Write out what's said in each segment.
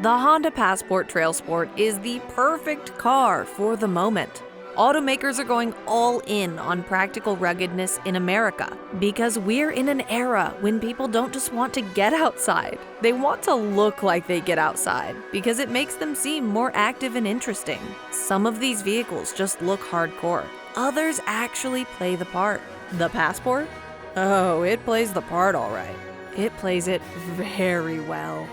The Honda Passport TrailSport is the perfect car for the moment. Automakers are going all in on practical ruggedness in America because we're in an era when people don't just want to get outside. They want to look like they get outside because it makes them seem more active and interesting. Some of these vehicles just look hardcore. Others actually play the part. The Passport? Oh, it plays the part all right. It plays it very well.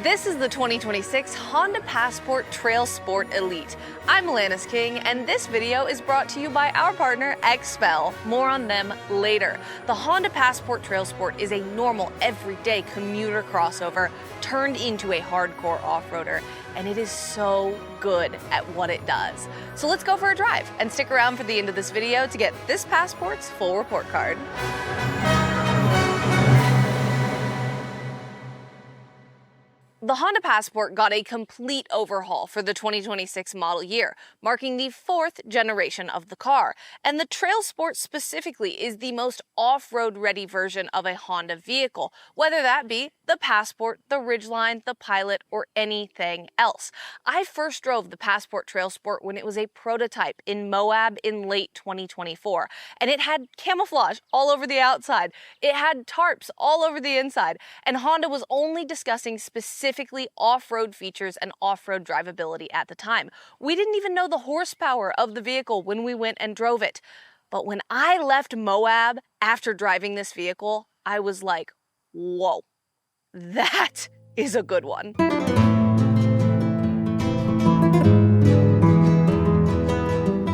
This is the 2026 Honda Passport TrailSport Elite. I'm Alanis King, and this video is brought to you by our partner XPEL. More on them later. The Honda Passport TrailSport is a normal, everyday commuter crossover turned into a hardcore off-roader, and it is so good at what it does. So let's go for a drive, and stick around for the end of this video to get this Passport's full report card. The Honda Passport got a complete overhaul for the 2026 model year, marking the fourth generation of the car. And the TrailSport specifically is the most off-road ready version of a Honda vehicle, whether that be the Passport, the Ridgeline, the Pilot, or anything else. I first drove the Passport TrailSport when it was a prototype in Moab in late 2024, and it had camouflage all over the outside. It had tarps all over the inside, and Honda was only discussing specifically off-road features and off-road drivability at the time. We didn't even know the horsepower of the vehicle when we went and drove it. But when I left Moab after driving this vehicle, I was like, whoa, that is a good one.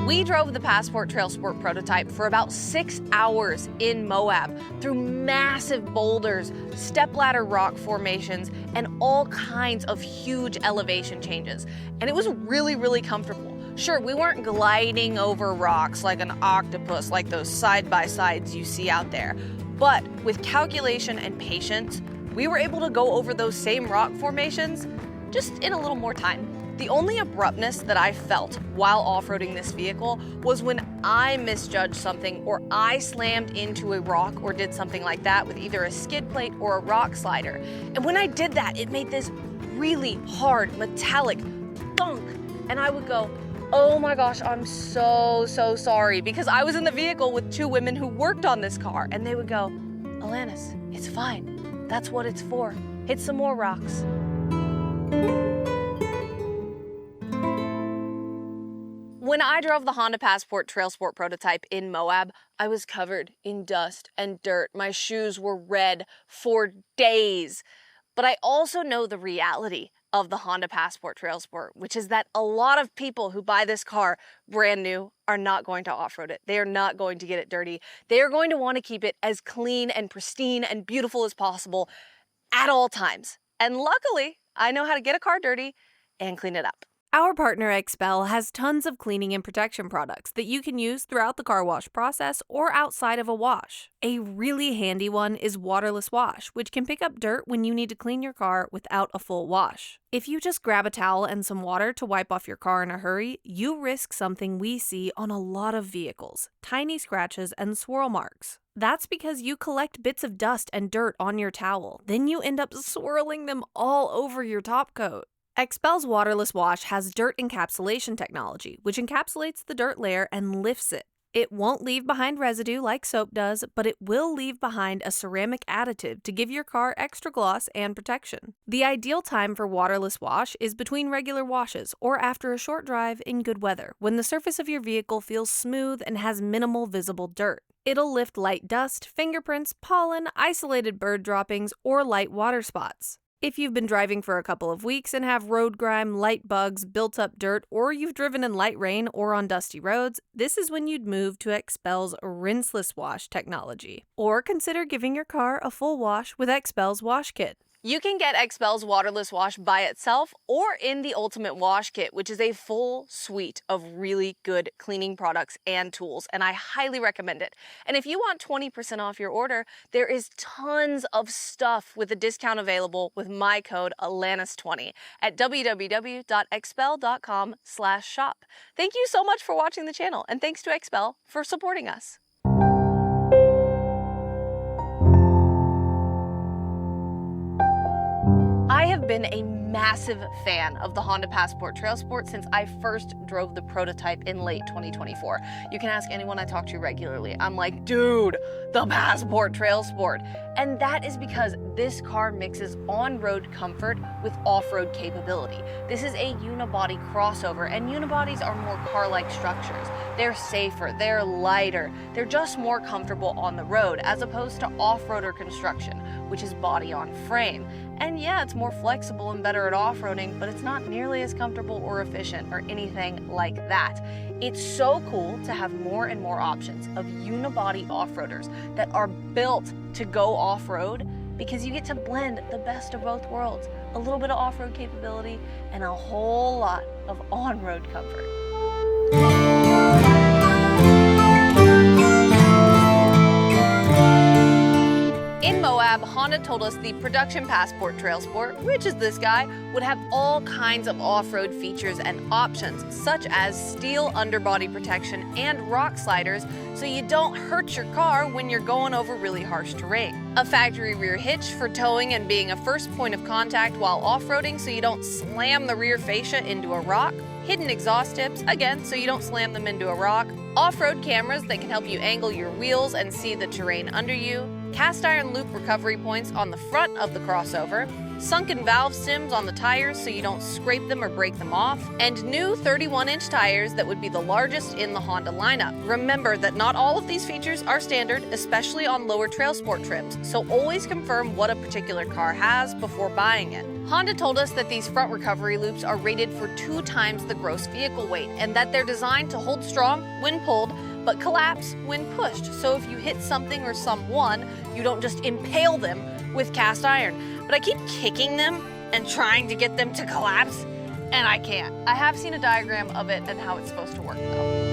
We drove the Passport TrailSport prototype for about 6 hours in Moab through massive boulders, stepladder rock formations, and all kinds of huge elevation changes. And it was really, really comfortable. Sure, we weren't gliding over rocks like an octopus, like those side-by-sides you see out there. But with calculation and patience, we were able to go over those same rock formations just in a little more time. The only abruptness that I felt while off-roading this vehicle was when I misjudged something or I slammed into a rock or did something like that with either a skid plate or a rock slider. And when I did that, it made this really hard, metallic thunk. And I would go, oh my gosh, I'm so sorry. Because I was in the vehicle with two women who worked on this car, and they would go, Alanis, it's fine. That's what it's for. Hit some more rocks. When I drove the Honda Passport TrailSport prototype in Moab, I was covered in dust and dirt. My shoes were red for days. But I also know the reality of the Honda Passport TrailSport, which is that a lot of people who buy this car brand new are not going to off-road it. They are not going to get it dirty. They are going to want to keep it as clean and pristine and beautiful as possible at all times. And luckily, I know how to get a car dirty and clean it up. Our partner XPEL has tons of cleaning and protection products that you can use throughout the car wash process or outside of a wash. A really handy one is waterless wash, which can pick up dirt when you need to clean your car without a full wash. If you just grab a towel and some water to wipe off your car in a hurry, you risk something we see on a lot of vehicles: tiny scratches and swirl marks. That's because you collect bits of dust and dirt on your towel, then you end up swirling them all over your top coat. XPEL's waterless wash has dirt encapsulation technology, which encapsulates the dirt layer and lifts it. It won't leave behind residue like soap does, but it will leave behind a ceramic additive to give your car extra gloss and protection. The ideal time for waterless wash is between regular washes or after a short drive in good weather, when the surface of your vehicle feels smooth and has minimal visible dirt. It'll lift light dust, fingerprints, pollen, isolated bird droppings, or light water spots. If you've been driving for a couple of weeks and have road grime, light bugs, built-up dirt, or you've driven in light rain or on dusty roads, this is when you'd move to XPEL's rinseless wash technology. Or consider giving your car a full wash with XPEL's wash kit. You can get XPEL's waterless wash by itself or in the Ultimate Wash Kit, which is a full suite of really good cleaning products and tools, and I highly recommend it. And if you want 20% off your order, there is tons of stuff with a discount available with my code ALANIS20 at www.xpel.com/shop. Thank you so much for watching the channel, and thanks to XPEL for supporting us. I have been a massive fan of the Honda Passport TrailSport since I first drove the prototype in late 2024. You can ask anyone I talk to regularly. I'm like, dude, the Passport TrailSport. And that is because this car mixes on-road comfort with off-road capability. This is a unibody crossover, and unibodies are more car-like structures. They're safer, they're lighter, they're just more comfortable on the road as opposed to off-roader construction, which is body on frame. And yeah, it's more flexible and better at off-roading, but it's not nearly as comfortable or efficient or anything like that. It's so cool to have more and more options of unibody off-roaders that are built to go off-road, because you get to blend the best of both worlds. A little bit of off-road capability and a whole lot of on-road comfort. In Moab, Honda told us the production Passport TrailSport, which is this guy, would have all kinds of off-road features and options, such as steel underbody protection and rock sliders, so you don't hurt your car when you're going over really harsh terrain. A factory rear hitch for towing and being a first point of contact while off-roading so you don't slam the rear fascia into a rock. Hidden exhaust tips, again, so you don't slam them into a rock. Off-road cameras that can help you angle your wheels and see the terrain under you. Cast iron loop recovery points on the front of the crossover, sunken valve stems on the tires so you don't scrape them or break them off, and new 31-inch tires that would be the largest in the Honda lineup. Remember that not all of these features are standard, especially on lower TrailSport trims, so always confirm what a particular car has before buying it. Honda told us that these front recovery loops are rated for 2 times the gross vehicle weight, and that they're designed to hold strong when pulled, but collapse when pushed. So if you hit something or someone, you don't just impale them with cast iron. But I keep kicking them and trying to get them to collapse, and I can't. I have seen a diagram of it and how it's supposed to work though.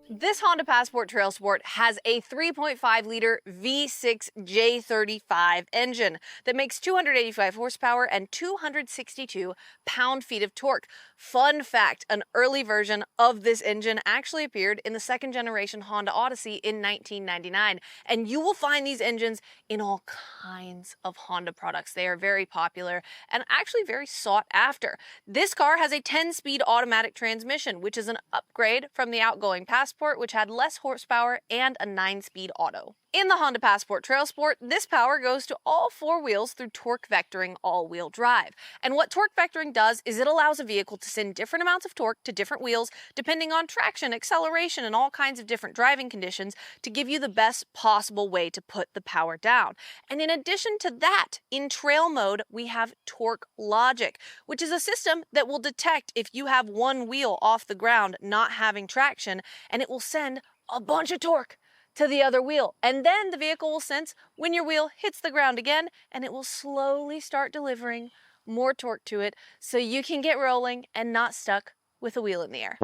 This Honda Passport TrailSport has a 3.5-liter V6 J35 engine that makes 285 horsepower and 262 pound-feet of torque. Fun fact, an early version of this engine actually appeared in the second-generation Honda Odyssey in 1999, and you will find these engines in all kinds of Honda products. They are very popular and actually very sought after. This car has a 10-speed automatic transmission, which is an upgrade from the outgoing Passport, which had less horsepower and a 9-speed auto. In the Honda Passport TrailSport, this power goes to all 4 wheels through torque vectoring all-wheel drive. And what torque vectoring does is it allows a vehicle to send different amounts of torque to different wheels depending on traction, acceleration, and all kinds of different driving conditions to give you the best possible way to put the power down. And in addition to that, in trail mode, we have torque logic, which is a system that will detect if you have one wheel off the ground not having traction, and it will send a bunch of torque to the other wheel. And then the vehicle will sense when your wheel hits the ground again, and it will slowly start delivering more torque to it so you can get rolling and not stuck with a wheel in the air.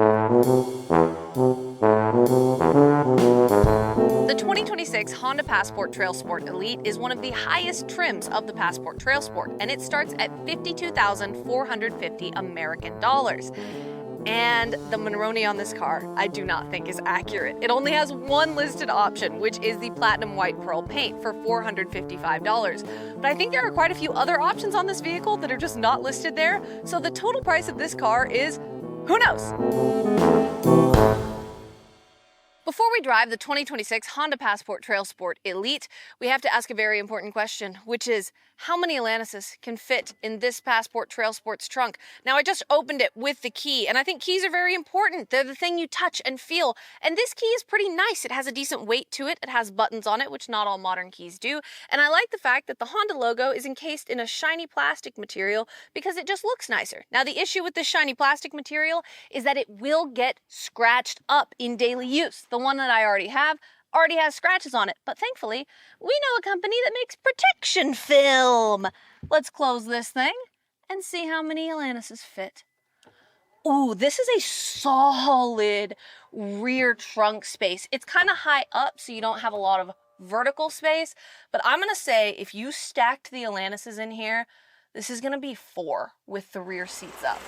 The 2026 Honda Passport TrailSport Elite is one of the highest trims of the Passport TrailSport, and it starts at $52,450 American dollars. And the Monroney on this car, I do not think is accurate. It only has one listed option, which is the Platinum White Pearl paint for $455. But I think there are quite a few other options on this vehicle that are just not listed there. So the total price of this car is, who knows? Before we drive the 2026 Honda Passport TrailSport Elite, we have to ask a very important question, which is, how many Atlantises can fit in this Passport TrailSport's trunk? Now, I just opened it with the key, and I think keys are very important. They're the thing you touch and feel, and this key is pretty nice. It has a decent weight to it. It has buttons on it, which not all modern keys do, and I like the fact that the Honda logo is encased in a shiny plastic material because it just looks nicer. Now, the issue with this shiny plastic material is that it will get scratched up in daily use. The one that I already have already has scratches on it, but thankfully, we know a company that makes protection film. Let's close this thing and see how many Atlantises fit. Ooh, this is a solid rear trunk space. It's kind of high up, so you don't have a lot of vertical space, but I'm gonna say if you stacked the Atlantises in here, this is gonna be 4 with the rear seats up.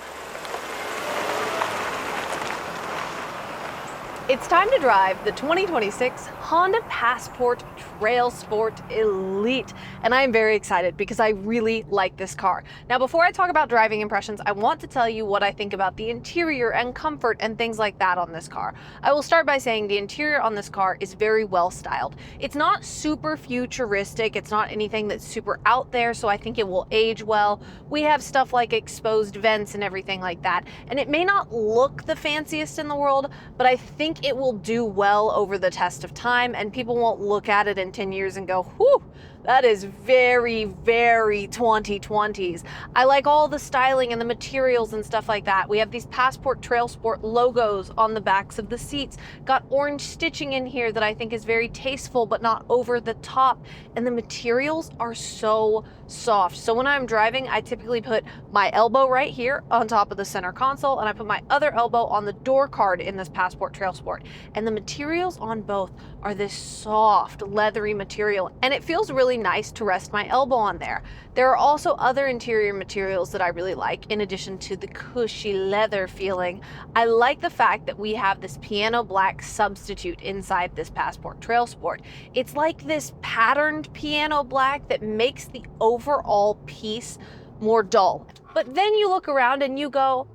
It's time to drive the 2026 Honda Passport TrailSport Elite, and I am very excited because I really like this car. Now, before I talk about driving impressions, I want to tell you what I think about the interior and comfort and things like that on this car. I will start by saying the interior on this car is very well styled. It's not super futuristic, it's not anything that's super out there, so I think it will age well. We have stuff like exposed vents and everything like that, and it may not look the fanciest in the world, but I think it will do well over the test of time, and people won't look at it in 10 years and go, whew, that is very, very 2020s. I like all the styling and the materials and stuff like that. We have these Passport TrailSport logos on the backs of the seats. Got orange stitching in here that I think is very tasteful but not over the top. And the materials are so soft. So when I'm driving, I typically put my elbow right here on top of the center console, and I put my other elbow on the door card in this Passport TrailSport. And the materials on both are this soft, leathery material, and it feels really nice to rest my elbow on there. There are also other interior materials that I really like, in addition to the cushy leather feeling. I like the fact that we have this piano black substitute inside this Passport TrailSport. It's like this patterned piano black that makes the overall piece more dull. But then you look around and you go,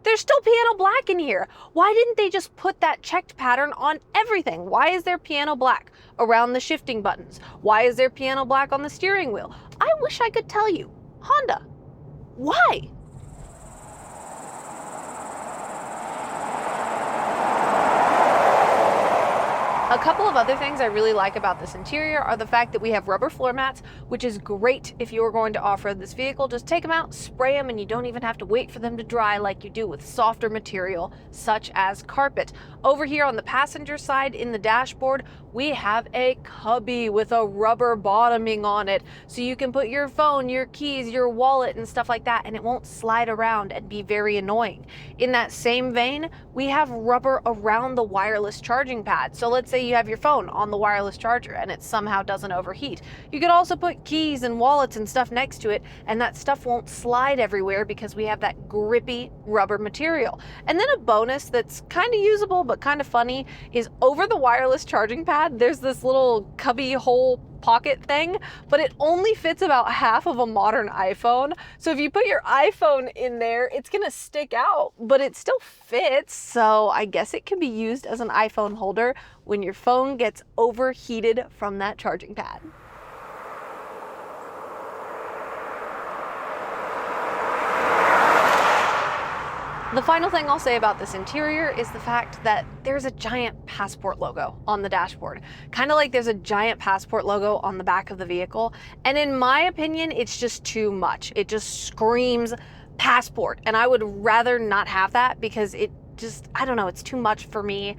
there's still piano black in here. Why didn't they just put that checked pattern on everything? Why is there piano black around the shifting buttons? Why is there piano black on the steering wheel? I wish I could tell you. Honda, why? A couple of other things I really like about this interior are the fact that we have rubber floor mats, which is great if you are going to off-road this vehicle. Just take them out, spray them, and you don't even have to wait for them to dry like you do with softer material such as carpet. Over here on the passenger side in the dashboard, we have a cubby with a rubber bottoming on it, so you can put your phone, your keys, your wallet, and stuff like that, and it won't slide around and be very annoying. In that same vein, we have rubber around the wireless charging pad. So let's say you have your phone on the wireless charger and it somehow doesn't overheat. You could also put keys and wallets and stuff next to it, and that stuff won't slide everywhere because we have that grippy rubber material. And then a bonus that's kind of usable but kind of funny is over the wireless charging pad, there's this little cubby hole pocket thing, but it only fits about half of a modern iPhone. So if you put your iPhone in there, it's gonna stick out, but it still fits. So I guess it can be used as an iPhone holder when your phone gets overheated from that charging pad. The final thing I'll say about this interior is the fact that there's a giant Passport logo on the dashboard, kind of like there's a giant Passport logo on the back of the vehicle. And in my opinion, it's just too much. It just screams Passport, and I would rather not have that because it just, I don't know, it's too much for me.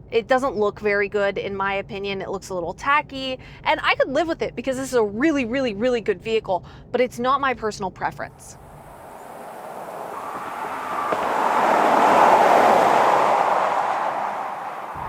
It doesn't look very good in my opinion. It looks a little tacky, and I could live with it because this is a really, really, really good vehicle, but it's not my personal preference.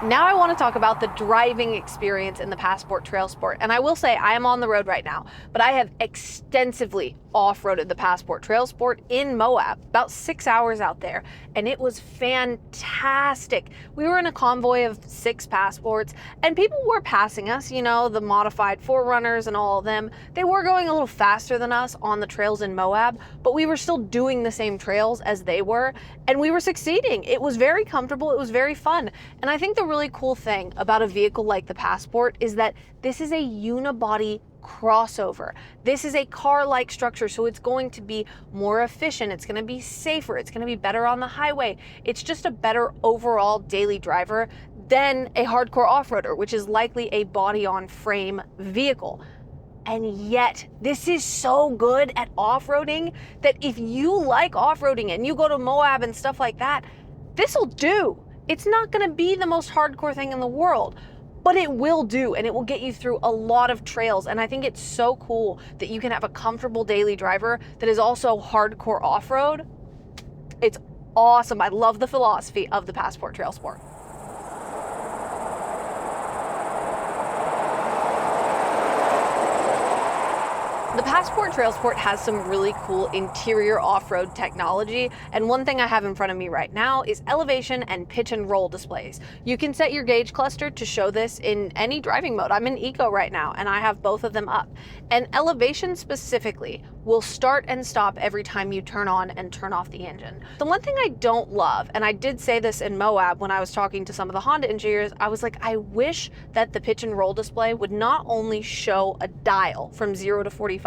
Now I want to talk about the driving experience in the Passport TrailSport. And I will say I am on the road right now, but I have extensively off-roaded the Passport TrailSport in Moab, about 6 hours out there, and it was fantastic. We were in a convoy of 6 Passports, and people were passing us, you know, the modified 4Runners and all of them. They were going a little faster than us on the trails in Moab, but we were still doing the same trails as they were, and we were succeeding. It was very comfortable, it was very fun, and I think the really cool thing about a vehicle like the Passport is that this is a unibody crossover. This is a car-like structure, so it's going to be more efficient, it's going to be safer, it's going to be better on the highway. It's just a better overall daily driver than a hardcore off-roader, which is likely a body-on-frame vehicle. And yet, this is so good at off-roading that if you like off-roading and you go to Moab and stuff like that, this'll do. It's not going to be the most hardcore thing in the world, but it will do, and it will get you through a lot of trails. And I think it's so cool that you can have a comfortable daily driver that is also hardcore off-road. It's awesome. I love the philosophy of the Passport TrailSport. The Passport TrailSport has some really cool interior off-road technology, and one thing I have in front of me right now is elevation and pitch and roll displays. You can set your gauge cluster to show this in any driving mode. I'm in Eco right now, and I have both of them up. And elevation specifically will start and stop every time you turn on and turn off the engine. The one thing I don't love, and I did say this in Moab when I was talking to some of the Honda engineers, I was like, I wish that the pitch and roll display would not only show a dial from 0 to 45,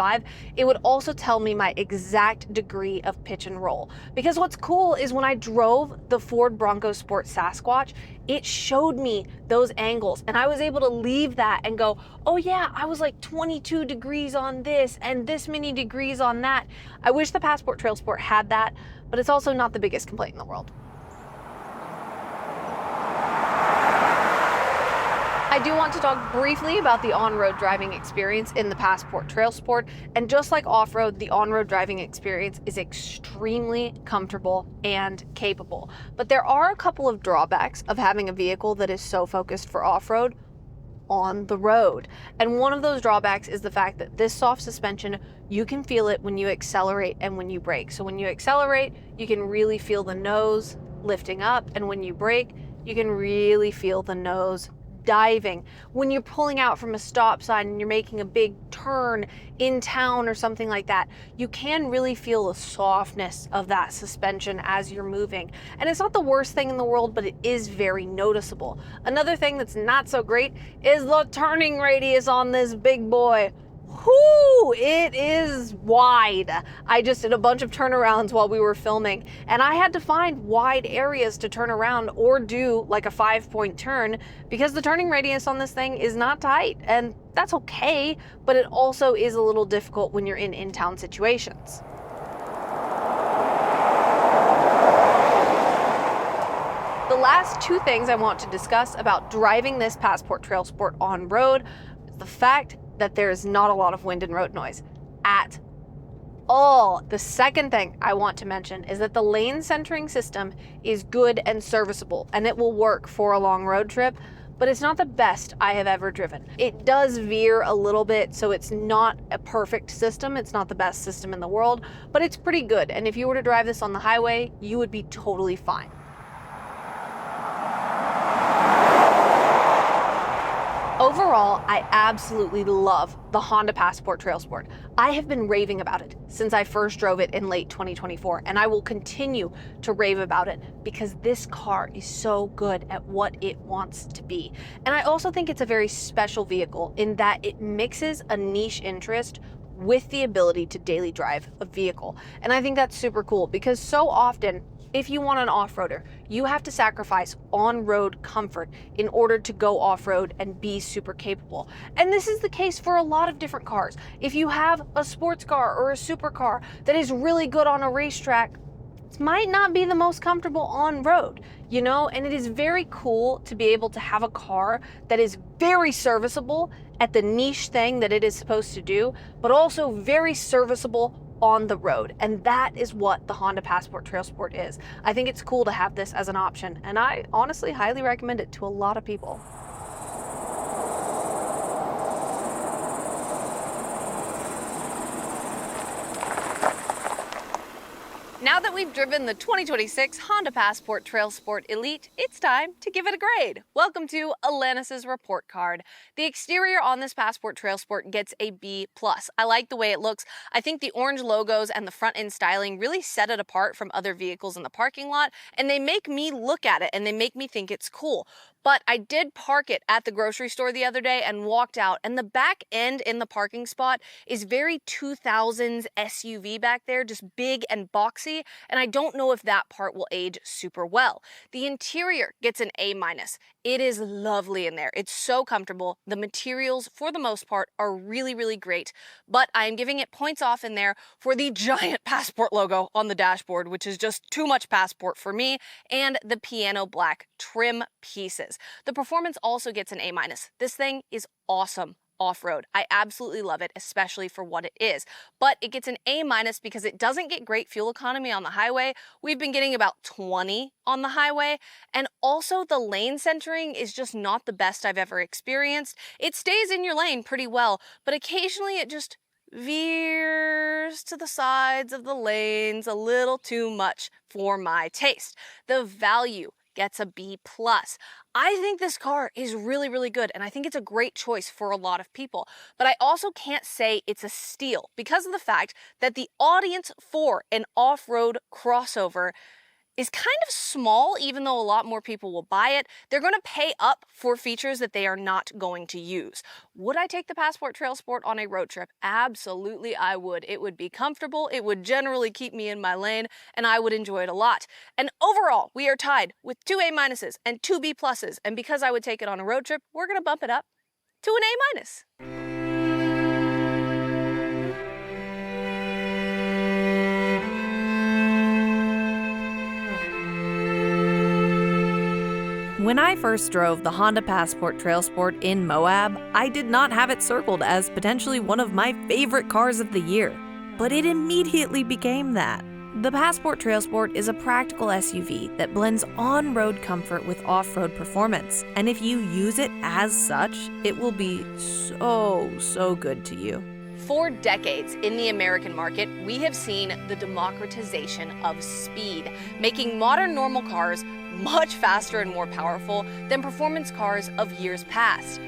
it would also tell me my exact degree of pitch and roll. Because what's cool is when I drove the Ford Bronco Sport Sasquatch, it showed me those angles, and I was able to leave that and go, oh yeah, I was like 22 degrees on this and this many degrees on that. I wish the Passport TrailSport had that, but it's also not the biggest complaint in the world. I do want to talk briefly about the on-road driving experience in the Passport TrailSport, and just like off-road, the on-road driving experience is extremely comfortable and capable. But there are a couple of drawbacks of having a vehicle that is so focused for off-road on the road. And one of those drawbacks is the fact that this soft suspension, you can feel it when you accelerate and when you brake. So when you accelerate, you can really feel the nose lifting up, and when you brake, you can really feel the nose diving. When you're pulling out from a stop sign and you're making a big turn in town or something like that, you can really feel the softness of that suspension as you're moving. And it's not the worst thing in the world, but it is very noticeable. Another thing that's not so great is the turning radius on this big boy. Whoo, it is wide. I just did a bunch of turnarounds while we were filming, and I had to find wide areas to turn around or do like a 5-point turn because the turning radius on this thing is not tight, and that's okay, but it also is a little difficult when you're in in-town situations. The last two things I want to discuss about driving this Passport TrailSport on road is the fact that there is not a lot of wind and road noise at all. The second thing I want to mention is that the lane centering system is good and serviceable, and it will work for a long road trip, but it's not the best I have ever driven. It does veer a little bit, so it's not a perfect system. It's not the best system in the world, but it's pretty good. And if you were to drive this on the highway, you would be totally fine. Overall, I absolutely love the Honda Passport TrailSport. I have been raving about it since I first drove it in late 2024, and I will continue to rave about it because this car is so good at what it wants to be. And I also think it's a very special vehicle in that it mixes a niche interest with the ability to daily drive a vehicle. And I think that's super cool because so often, if you want an off-roader, you have to sacrifice on-road comfort in order to go off-road and be super capable. And this is the case for a lot of different cars. If you have a sports car or a supercar that is really good on a racetrack, it might not be the most comfortable on road, you know? And it is very cool to be able to have a car that is very serviceable at the niche thing that it is supposed to do, but also very serviceable on the road. And that is what the Honda Passport TrailSport is. I think it's cool to have this as an option, and I honestly highly recommend it to a lot of people. Now that we've driven the 2026 Honda Passport TrailSport Elite, it's time to give it a grade. Welcome to Alanis's report card. The exterior on this Passport TrailSport gets a B+. I like the way it looks. I think the orange logos and the front end styling really set it apart from other vehicles in the parking lot, and they make me look at it and they make me think it's cool. But I did park it at the grocery store the other day and walked out, and the back end in the parking spot is very 2000s SUV back there, just big and boxy, and I don't know if that part will age super well. The interior gets an A-. It is lovely in there. It's so comfortable. The materials, for the most part, are really, really great, but I'm giving it points off in there for the giant Passport logo on the dashboard, which is just too much Passport for me, and the piano black trim pieces. The performance also gets an A-. This thing is awesome off-road. I absolutely love it, especially for what it is. But it gets an A- because it doesn't get great fuel economy on the highway. We've been getting about 20 on the highway. And also the lane centering is just not the best I've ever experienced. It stays in your lane pretty well, but occasionally it just veers to the sides of the lanes a little too much for my taste. The value gets a B+. I think this car is really, really good, and I think it's a great choice for a lot of people. But I also can't say it's a steal because of the fact that the audience for an off-road crossover is kind of small, even though a lot more people will buy it. They're going to pay up for features that they are not going to use. Would I take the Passport TrailSport on a road trip? Absolutely, I would. It would be comfortable, it would generally keep me in my lane, and I would enjoy it a lot. And overall, we are tied with 2 A- and 2 B+, and because I would take it on a road trip, we're going to bump it up to an A-. When I first drove the Honda Passport TrailSport in Moab, I did not have it circled as potentially one of my favorite cars of the year, but it immediately became that. The Passport TrailSport is a practical SUV that blends on-road comfort with off-road performance, and if you use it as such, it will be so good to you. For decades in the American market, we have seen the democratization of speed, making modern normal cars much faster and more powerful than performance cars of years past.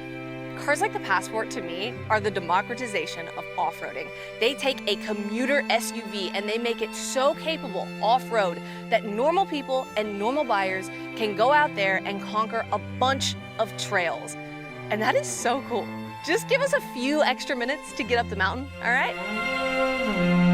Cars like the Passport, to me, are the democratization of off-roading. They take a commuter SUV and they make it so capable off-road that normal people and normal buyers can go out there and conquer a bunch of trails. And that is so cool. Just give us a few extra minutes to get up the mountain, all right?